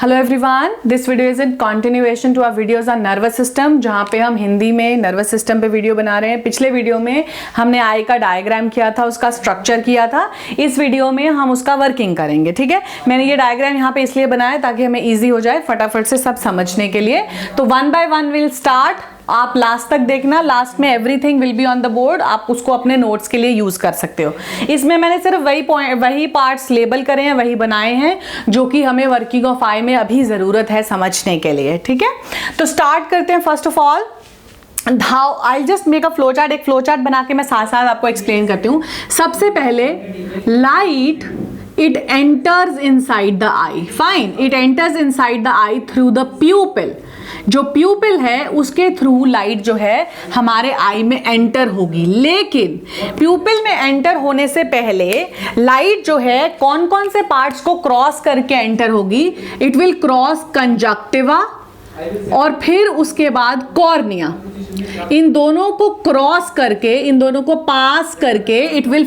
Hello everyone, this video is in continuation to our videos on nervous system, जहाँ पे हम हिंदी में nervous system पे वीडियो बना रहे हैं। पिछले वीडियो में हमने आई का डायग्राम किया था, उसका स्ट्रक्चर किया था। इस वीडियो में हम उसका वर्किंग करेंगे। ठीक है, मैंने ये डायग्राम यहाँ पे इसलिए बनाया ताकि हमें ईजी हो जाए फटाफट से सब समझने के लिए। तो one by one will start, आप लास्ट तक देखना। लास्ट में everything will be on the board, आप उसको अपने नोट्स के लिए यूज कर सकते हो। इसमें मैंने सिर्फ वही पार्ट्स लेबल करे हैं, वही बनाए हैं जो कि हमें वर्किंग ऑफ आई में अभी जरूरत है समझने के लिए। ठीक है, तो स्टार्ट करते हैं। First of all I just make a flow chart. एक फ्लो चार्ट बना के मैं साथ साथ आपको एक्सप्लेन करती हूँ। सबसे पहले light it enters inside the eye. Fine, it enters inside the eye through the pupil. जो प्यूपिल है उसके थ्रू लाइट जो है हमारे आई में एंटर होगी, लेकिन प्यूपिल में एंटर होने से पहले लाइट जो है कौन कौन से पार्ट्स को क्रॉस करके एंटर होगी? इट विल क्रॉस कंजक्टिवा और फिर उसके बाद कॉर्निया। इन दोनों को क्रॉस करके, इन दोनों को पास करके it will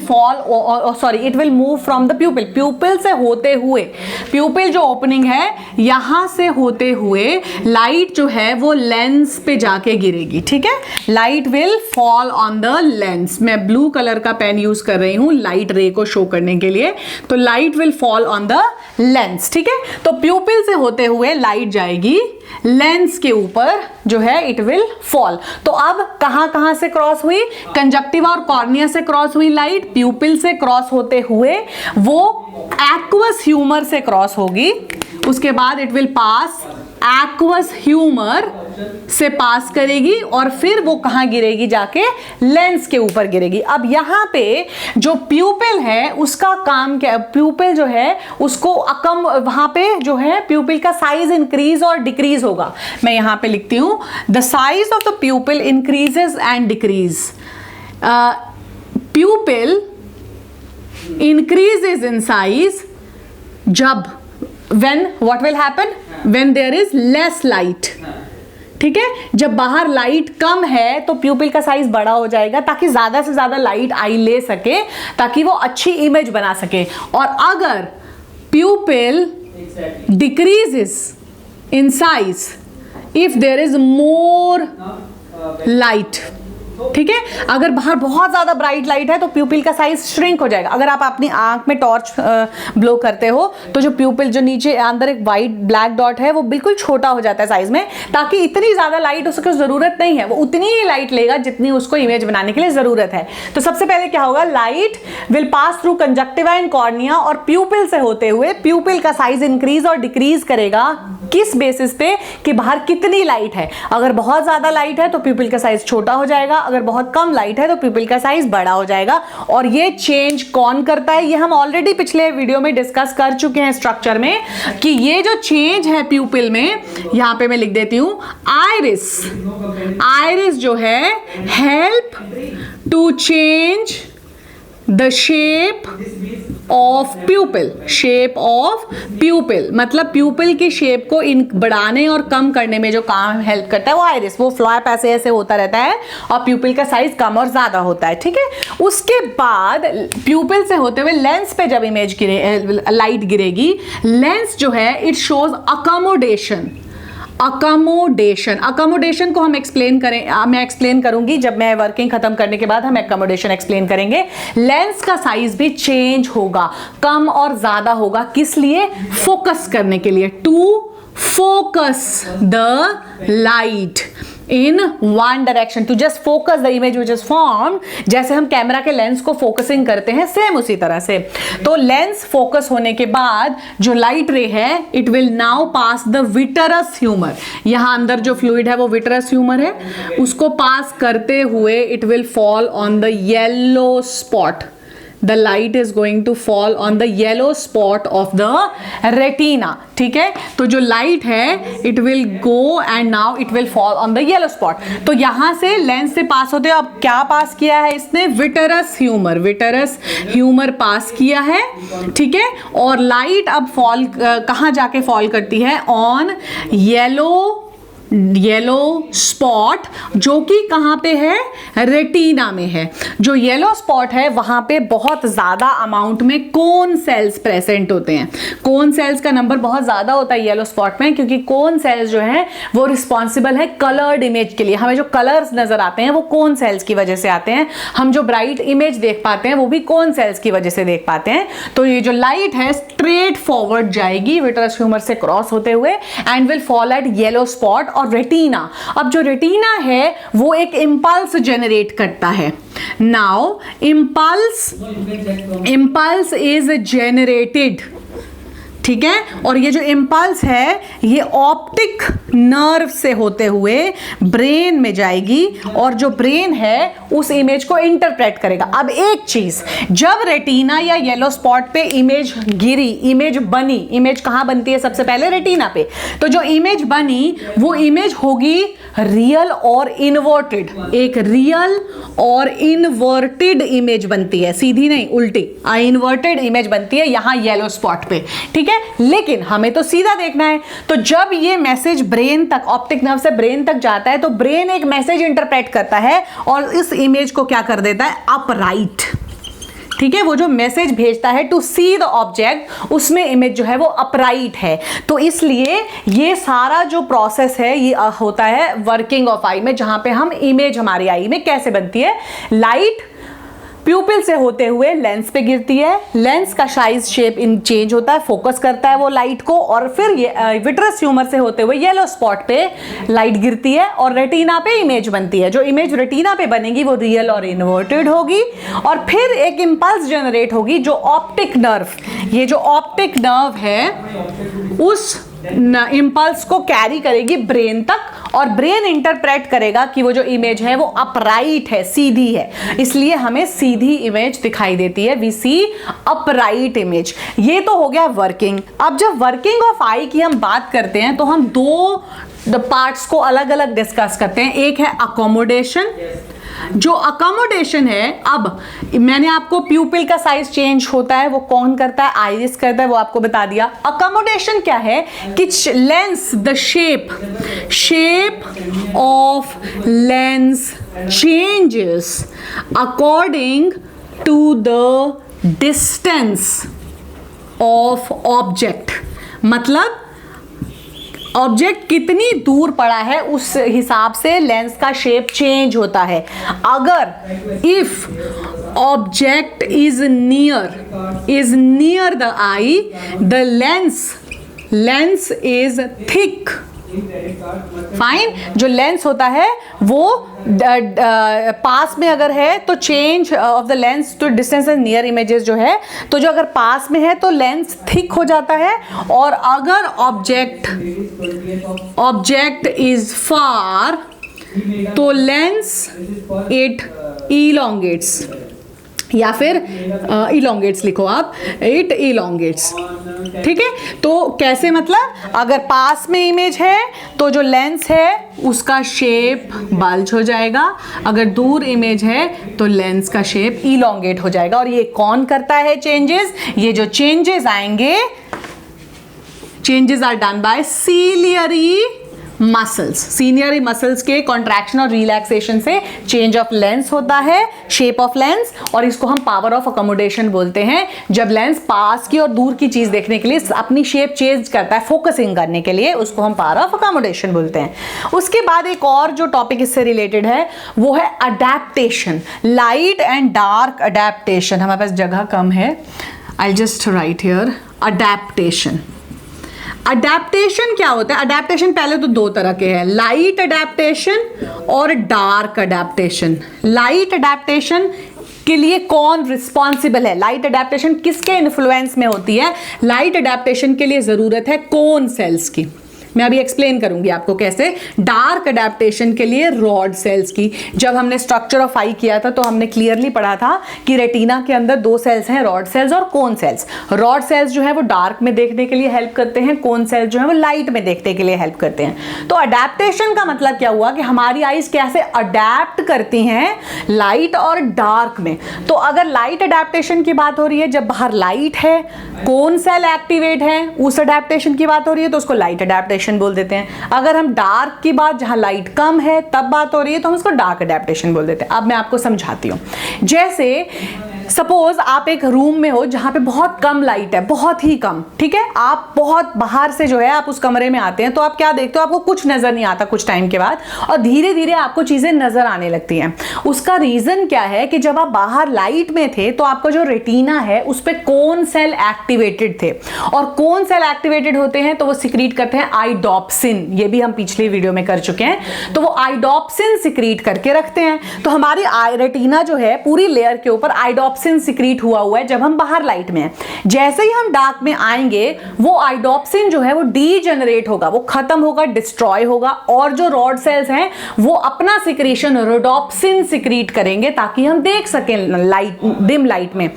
it will move from the प्यूपिल। प्यूपिल से होते हुए, प्यूपिल जो ओपनिंग है यहां से होते हुए लाइट जो है वो लेंस पे जाके गिरेगी। ठीक है, light will fall on the lens. मैं ब्लू कलर का पेन यूज कर रही हूं लाइट रे को शो करने के लिए। तो light will fall on the lens. ठीक है, तो प्यूपिल से होते हुए लाइट जाएगी लेंस के ऊपर जो है इट विल फॉल। तो अब कहां कहां से क्रॉस हुई? कंजक्टिवा और कॉर्निया से क्रॉस हुई लाइट। प्यूपिल से क्रॉस होते हुए वो एक्वस ह्यूमर से क्रॉस होगी। उसके बाद it will pass aqueous humour से पास करेगी और फिर वो कहां गिरेगी? जाके लेंस के ऊपर गिरेगी। अब यहां पे जो प्यूपिल है उसका काम क्या? प्यूपिल जो है उसको वहां पे जो है प्यूपिल का साइज इंक्रीज और डिक्रीज होगा। मैं यहां पे लिखती हूं the size of the प्यूपिल increases and decrease. प्यूपिल increases in size जब what will happen? When there is less light. ठीक है, जब बाहर लाइट कम है तो प्यूपिल का साइज बड़ा हो जाएगा ताकि ज्यादा से ज्यादा लाइट आई ले सके, ताकि वो अच्छी इमेज बना सके। और अगर प्यूपिल decreases in size if there is more light, ठीक है, अगर बाहर बहुत ज्यादा ब्राइट लाइट है तो प्यूपिल का साइज श्रिंक हो जाएगा। अगर आप अपनी आंख में टॉर्च ब्लो करते हो तो जो प्यूपिल जो नीचे अंदर एक वाइट ब्लैक डॉट है वो बिल्कुल छोटा हो जाता है साइज में, ताकि इतनी ज्यादा लाइट उसको जरूरत नहीं है, वो उतनी ही लाइट लेगा जितनी उसको इमेज बनाने के लिए जरूरत है। तो सबसे पहले क्या होगा? Light will pass through conjunctiva and cornea और प्यूपिल से होते हुए प्यूपिल का साइज इंक्रीज और डिक्रीज करेगा। किस बेसिस पे? कि बाहर कितनी लाइट है। अगर बहुत ज्यादा लाइट है तो प्यूपिल का साइज छोटा हो जाएगा, अगर बहुत कम लाइट है तो प्यूपिल का साइज बड़ा हो जाएगा। और ये चेंज कौन करता है? ये हम ऑलरेडी पिछले वीडियो में डिस्कस कर चुके हैं स्ट्रक्चर में, कि ये जो चेंज है प्यूपिल में, यहां पे मैं लिख देती हूं आइरिस। आइरिस जो है help to change the shape of pupil. Shape of pupil मतलब प्यूपिल की शेप को बढ़ाने और कम करने में जो काम हेल्प करता है वो आइरिस। वो फ्लैप ऐसे ऐसे होता रहता है और प्यूपिल का साइज कम और ज्यादा होता है। ठीक है, उसके बाद प्यूपिल से होते हुए लेंस पे जब इमेज लाइट गिरेगी, लेंस जो है इट शोज अकोमोडेशन। अकोमोडेशन को हम मैं एक्सप्लेन करूंगी जब मैं वर्किंग खत्म करने के बाद हम अकोमोडेशन एक्सप्लेन करेंगे। लेंस का साइज भी चेंज होगा, कम और ज्यादा होगा। किस लिए? फोकस करने के लिए, to focus the light in one direction, to just focus the image which is formed। जैसे हम कैमरा के लेंस को फोकसिंग करते हैं, सेम उसी तरह से। तो लेंस फोकस होने के बाद जो लाइट रे है it will now pass the vitreous humour. यहां अंदर जो फ्लूइड है वो विटरस ह्यूमर है, उसको पास करते हुए it will fall on the yellow spot. The light is going to fall on the yellow spot of the retina। ठीक है, तो जो लाइट है it will go and now it will fall on the yellow spot. तो यहां से lens से पास होते हैं। अब क्या पास किया है इसने? विटरस ह्यूमर पास किया है। ठीक है, और लाइट अब फॉल कहां जाके फॉल करती है? ऑन येलो येलो स्पॉट, जो कि कहाँ पे है, रेटिना में है। जो येलो स्पॉट है वहां पे बहुत ज्यादा अमाउंट में कोन सेल्स प्रेजेंट होते हैं। कोन सेल्स का नंबर बहुत ज्यादा होता है येलो स्पॉट में, क्योंकि कोन सेल्स जो है वो रिस्पॉन्सिबल है कलर्ड इमेज के लिए। हमें जो कलर्स नजर आते हैं वो कोन सेल्स की वजह से आते हैं। हम जो ब्राइट इमेज देख पाते हैं वो भी कोन सेल्स की वजह से देख पाते हैं। तो ये जो लाइट है स्ट्रेट फॉरवर्ड जाएगी विट्रस ह्यूमर से क्रॉस होते हुए and will fall eight yellow spot और रेटिना। अब जो रेटिना है वो एक इंपल्स जनरेट करता है। नाउ इंपल्स इज जनरेटेड, ठीक है, और ये जो इंपल्स है ये ऑप्टिक नर्व से होते हुए ब्रेन में जाएगी और जो ब्रेन है उस इमेज को इंटरप्रेट करेगा। अब एक चीज, जब रेटिना या येलो स्पॉट पे इमेज गिरी, इमेज बनी, इमेज कहां बनती है सबसे पहले, रेटिना पे, तो जो इमेज बनी वो इमेज होगी रियल और इन्वर्टेड। एक रियल और इन्वर्टेड इमेज बनती है, सीधी नहीं उल्टी, इन्वर्टेड इमेज बनती है यहां येलो स्पॉट पे, ठीक है। लेकिन हमें तो सीधा देखना है, तो जब ये मैसेज ब्रेन तक, ऑप्टिक नर्व से ब्रेन तक जाता है तो ब्रेन एक मैसेज इंटरप्रेट करता है और इस इमेज को क्या कर देता है, अपराइट, ठीक है। वो जो मैसेज भेजता है टू सी द ऑब्जेक्ट, उसमें इमेज जो है वो अपराइट है। तो इसलिए ये सारा जो प्रोसेस है ये होता है वर्किंग ऑफ आई में, जहां पे हम इमेज हमारी आई में कैसे बनती है, लाइट प्यूपिल से होते हुए लेंस पे गिरती है, लेंस का साइज शेप इन चेंज होता है, फोकस करता है वो लाइट को, और फिर ये विट्रस ह्यूमर से होते हुए येलो स्पॉट पे लाइट गिरती है और रेटिना पे इमेज बनती है। जो इमेज रेटिना पे बनेगी वो रियल और इन्वर्टेड होगी और फिर एक इंपल्स जनरेट होगी जो ऑप्टिक नर्व, ये जो ऑप्टिक नर्व है उस इंपल्स को कैरी करेगी ब्रेन तक और ब्रेन इंटरप्रेट करेगा कि वो जो इमेज है वो अपराइट है, सीधी है, इसलिए हमें सीधी इमेज दिखाई देती है, वी सी अपराइट इमेज। ये तो हो गया वर्किंग। अब जब वर्किंग ऑफ आई की हम बात करते हैं तो हम दो पार्ट्स को अलग अलग डिस्कस करते हैं। एक है अकोमोडेशन। जो अकोमोडेशन है, अब मैंने आपको प्यूपिल का साइज चेंज होता है वो कौन करता है, आइरिस करता है, वो आपको बता दिया। अकोमोडेशन क्या है कि lens, the shape of lens changes according to the distance of object. मतलब ऑब्जेक्ट कितनी दूर पड़ा है उस हिसाब से लेंस का शेप चेंज होता है। अगर if object is near the eye, the lens is thick, fine. जो लेंस होता है वो पास में अगर है तो change of the lens to distance and near images जो है, तो जो अगर पास में है तो लेंस थिक हो जाता है, और अगर ऑब्जेक्ट इज फार तो लेंस इट इलोंगेट्स, या फिर इलोंगेट्स लिखो आप, इट इलोंगेट्स, ठीक है। तो कैसे, मतलब अगर पास में इमेज है तो जो लेंस है उसका शेप बल्ज हो जाएगा, अगर दूर इमेज है तो लेंस का शेप इलोंगेट हो जाएगा। और ये कौन करता है चेंजेस, ये जो चेंजेस आएंगे, changes are done by ciliary muscles. Ciliary muscles के कॉन्ट्रैक्शन और रिलैक्सेशन से चेंज ऑफ लेंस होता है, शेप ऑफ लेंस, और इसको हम पावर ऑफ अकोमोडेशन बोलते हैं। जब लेंस पास की और दूर की चीज देखने के लिए अपनी शेप चेंज करता है फोकसिंग करने के लिए, उसको हम पावर ऑफ अकोमोडेशन बोलते हैं। उसके बाद एक और जो टॉपिक इससे रिलेटेड है वो है adaptation, light and dark adaptation. हमारे पास जगह कम है, I just right here adaptation. Adaptation क्या होता है, अडेप्टेशन पहले तो दो तरह के हैं, लाइट अडेप्टेशन और डार्क अडेप्टेशन। लाइट अडेप्टेशन के लिए कौन रिस्पॉन्सिबल है, लाइट अडेप्टेशन किसके इन्फ्लुएंस में होती है, लाइट अडेप्टेशन के लिए जरूरत है कोन सेल्स की। मैं अभी एक्सप्लेन करूंगी आपको कैसे। डार्क अडेप्टेशन के लिए रॉड सेल्स की। जब हमने स्ट्रक्चर ऑफ आई किया था तो हमने क्लियरली पढ़ा था कि रेटिना के अंदर दो सेल्स हैं, रॉड सेल्स और कोन सेल्स। रॉड सेल्स जो है वो डार्क में देखने के लिए हेल्प करते हैं, कोन सेल्स जो है वो लाइट में देखने के लिए हेल्प करते हैं। तो अडेप्टेशन का मतलब क्या हुआ कि हमारी आईज कैसे अडेप्ट करती हैं लाइट और डार्क में। तो अगर लाइट अडेप्टेशन की बात हो रही है, जब बाहर लाइट है, कोन सेल एक्टिवेट है, उस अडेप्टेशन की बात हो रही है तो उसको लाइट अडेप्टेशन अडेप्टेशन बोल देते हैं। अगर हम डार्क की बात, जहां लाइट कम है तब बात हो रही है, तो हम उसको डार्क अडेप्टेशन बोल देते हैं। अब मैं आपको समझाती हूँ। जैसे सपोज आप एक रूम में हो जहां पे बहुत कम लाइट है, बहुत ही कम, ठीक है, आप बहुत बाहर से जो है आप उस कमरे में आते हैं, तो आप क्या देखते हो, आपको कुछ नजर नहीं आता कुछ टाइम के बाद, और धीरे धीरे आपको चीजें नजर आने लगती हैं। उसका रीजन क्या है कि जब आप बाहर लाइट में थे तो आपका जो रेटिना है उस पे कौन सेल एक्टिवेटेड थे, और कौन सेल एक्टिवेटेड होते हैं तो वो सिक्रीट करते हैं आइडोप्सिन। ये भी हम पिछले वीडियो में कर चुके हैं। तो वो आइडोप्सिन सिक्रीट करके रखते हैं। तो हमारी रेटिना जो है पूरी लेयर के ऊपर आइडोप्सिन सिक्रीट हुआ है जब हम बाहर लाइट में हैं। जैसे ही हम डार्क में आएंगे वो आइडोप्सिन जो है वो डीजेनरेट होगा, वो खत्म होगा, डिस्ट्रॉय होगा, और जो रॉड सेल्स हैं वो अपना सिक्रीशन रोडोप्सिन सिक्रीट करेंगे ताकि हम देख सकें लाइट, डिम लाइट में।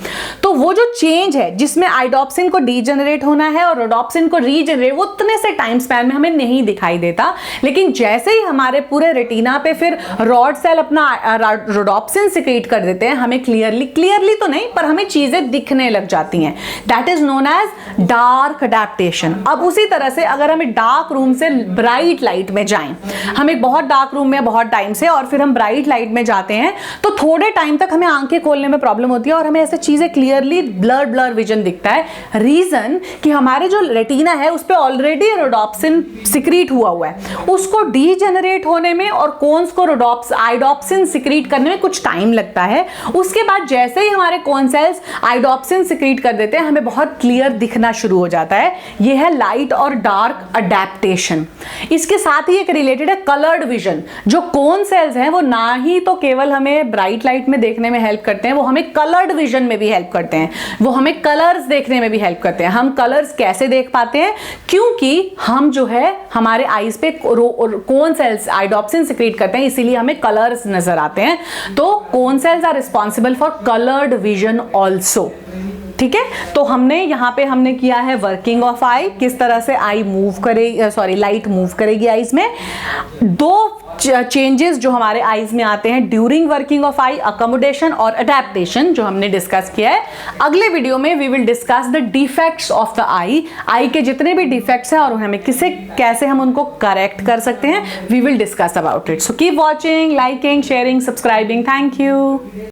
तो वो जो चेंज है जिसमें आइडोप्सिन को डीजेनरेट होना है और रोडोप्सिन को रीजेनरेट, वो उतने से टाइम स्पैन में हमें नहीं दिखाई देता। लेकिन जैसे ही हमारे पूरे रेटिना पे फिर रॉड सेल अपना रोडोप्सिन सिक्रीट कर देते हैं, हमें क्लियरली तो नहीं पर हमें चीजें दिखने लग जाती हैं। That is known as dark adaptation. अब उसी तरह से अगर हम डार्क रूम से ब्राइट लाइट में जाएं, हम एक बहुत डार्क रूम में बहुत टाइम से, और फिर हम ब्राइट लाइट में जाते हैं, तो थोड़े टाइम तक हमें आंखें खोलने में प्रॉब्लम होती है और हमें ऐसे चीजें क्लियरली ब्लर विजन दिखता है। रीजन कि हमारे जो रेटिना है उस पर ऑलरेडी रोडोप्सिन सिक्रीट हुआ है, उसको डीजेनरेट होने में और कोन्स को आइडोप्सिन सिक्रीट करने में कुछ टाइम लगता है। उसके बाद जैसे ही हमारे कोन सेल्स आइडोप्सिन सिक्रीट कर देते हैं, हमें बहुत क्लियर दिखना शुरू हो जाता है। यह है लाइट और डार्क अडेप्टेशन। इसके साथ ही एक रिलेटेड है कलर्ड विजन। जो कोन सेल्स हैं वो ना ही तो केवल हमें ब्राइट लाइट में देखने में हेल्प करते हैं, वो हमें कलर्ड विजन में भी हेल्प करते हैं, वो हमें कलर्स देखने में भी हेल्प करते हैं। हम कलर्स कैसे देख पाते हैं? क्योंकि हम जो है हमारे आईज पे कोन सेल्स आइडोप्सिन सिक्रीट करते हैं, इसीलिए हमें कलर्स नजर आते हैं। तो cone cells are responsible for coloured vision also. ठीक है, तो हमने किया है वर्किंग ऑफ आई, किस तरह से आई मूव करेगी, लाइट मूव करेगी आईज में। दो चेंजेस जो हमारे आईज में आते हैं during working of eye, accommodation और अडेप्टेशन, जो हमने डिस्कस किया है। अगले वीडियो में we will discuss the defects of the eye के जितने भी डिफेक्ट्स हैं और हमें कैसे हम उनको करेक्ट कर सकते हैं, we will discuss about it. So keep watching, liking, sharing, subscribing. Thank you.